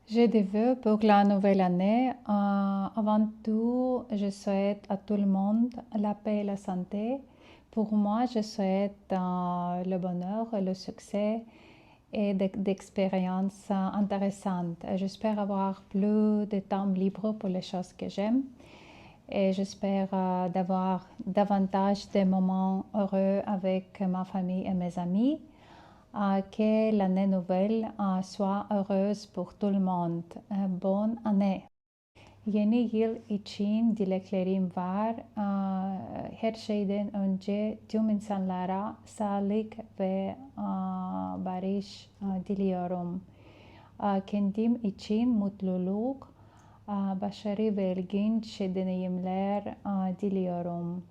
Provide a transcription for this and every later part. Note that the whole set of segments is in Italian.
J'ai des vœux pour la nouvelle année. Avant tout, je souhaite à tout le monde la paix et la santé. Pour moi, je souhaite le bonheur, le succès et d'expériences intéressantes. J'espère avoir plus de temps libre pour les choses que j'aime et j'espère d'avoir davantage de moments heureux avec ma famille et mes amis. Que l'année nouvelle soit heureuse pour tout le monde. Bonne année. Yeni yıl için dileklerim var. Her şeyden önce tüm insanlara sağlık ve barış diliyorum. Kendim için mutluluk, başarı ve ilginç deneyimler diliyorum.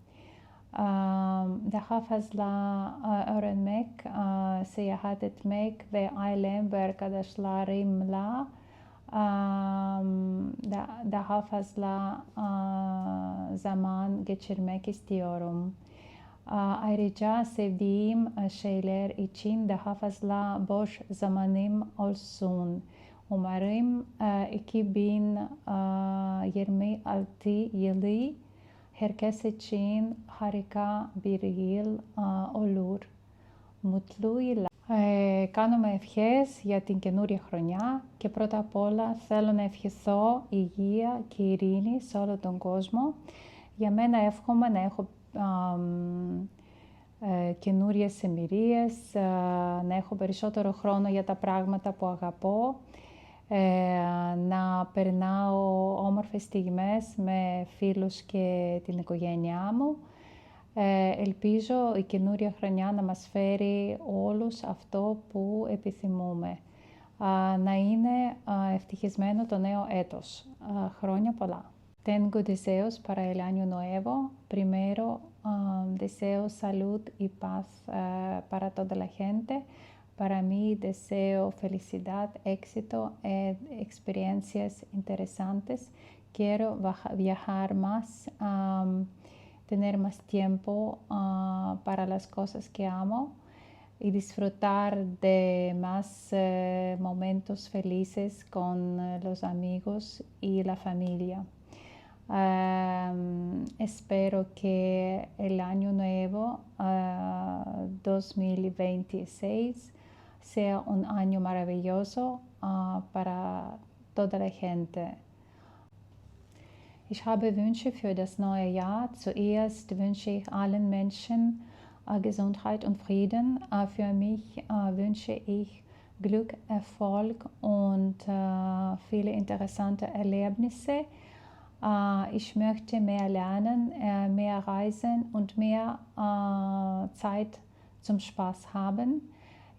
Daha fazla öğrenmek, seyahat etmek ve ailem ve arkadaşlarımla daha fazla zaman geçirmek istiyorum. Ayrıca sevdiğim şeyler için daha fazla boş zamanım olsun. Umarım 2026 yılı herkes için harika bir yıl olur. Mutlu yıllar. Κάνουμε ευχές για την καινούρια χρονιά και πρώτα απ' όλα θέλω να ευχηθώ υγεία και ειρήνη σε όλο τον κόσμο. Για μένα εύχομαι να έχω καινούριες εμπειρίες, να έχω περισσότερο χρόνο για τα πράγματα που αγαπώ, να περνάω όμορφες στιγμές με φίλους και την οικογένειά μου. Ελπίζω η καινούρια χρονιά να μας φέρει όλους αυτό που επιθυμούμε. Να είναι ευτυχισμένο το νέο έτος. Χρόνια πολλά. Tengo deseos para el año nuevo. Primero, deseo salud y paz para toda la gente. Para mí, deseo felicidad, éxito y experiencias interesantes. Quiero viajar más, tener más tiempo para las cosas que amo y disfrutar de más momentos felices con los amigos y la familia. Espero que el año nuevo 2026 sea un año maravilloso para toda la gente. Ich habe Wünsche für das neue Jahr. Zuerst wünsche ich allen Menschen Gesundheit und Frieden. Für mich wünsche ich Glück, Erfolg und viele interessante Erlebnisse. Ich möchte mehr lernen, mehr reisen und mehr Zeit zum Spaß haben.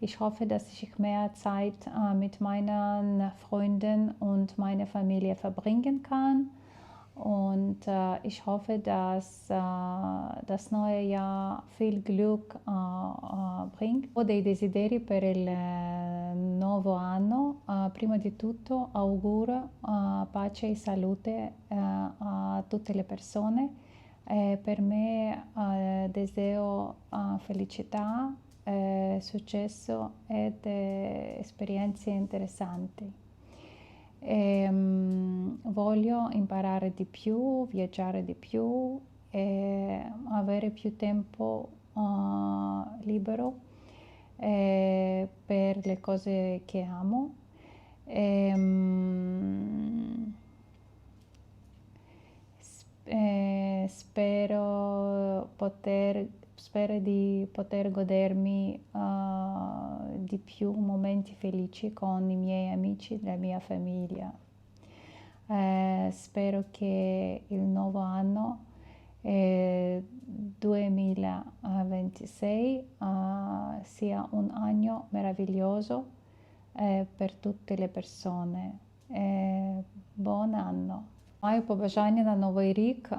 Ich hoffe, dass ich mehr Zeit mit meinen Freunden und meiner Familie verbringen kann. Und ich hoffe, dass das neue Jahr viel Glück bringt. Ho dei desideri per il nuovo anno. Prima di tutto auguro pace e salute a tutte le persone. Per me deseo felicità, successo ed esperienze interessanti. Voglio imparare di più, viaggiare di più e avere più tempo libero per le cose che amo. Spero di poter godermi di più momenti felici con i miei amici e la mia famiglia. Spero che il nuovo anno 2026 sia un anno meraviglioso per tutte le persone. Buon anno! Маю побажання на Новий рік.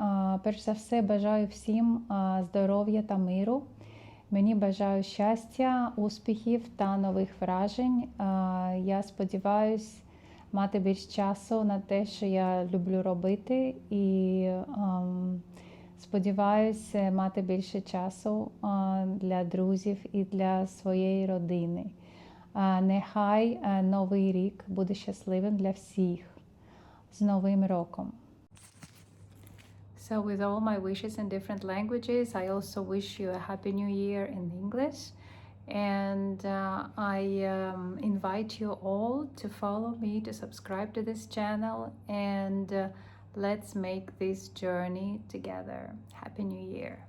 Перш за все, бажаю всім здоров'я та миру. Мені бажаю щастя, успіхів та нових вражень. Я сподіваюся мати більш часу на те, що я люблю робити, і сподіваюся мати більше часу для друзів і для своєї родини. Нехай новий рік буде щасливим для всіх. З Новим роком! So with all my wishes in different languages, I also wish you a happy new year in English. And I invite you all to follow me, to subscribe to this channel, and let's make this journey together. Happy New Year!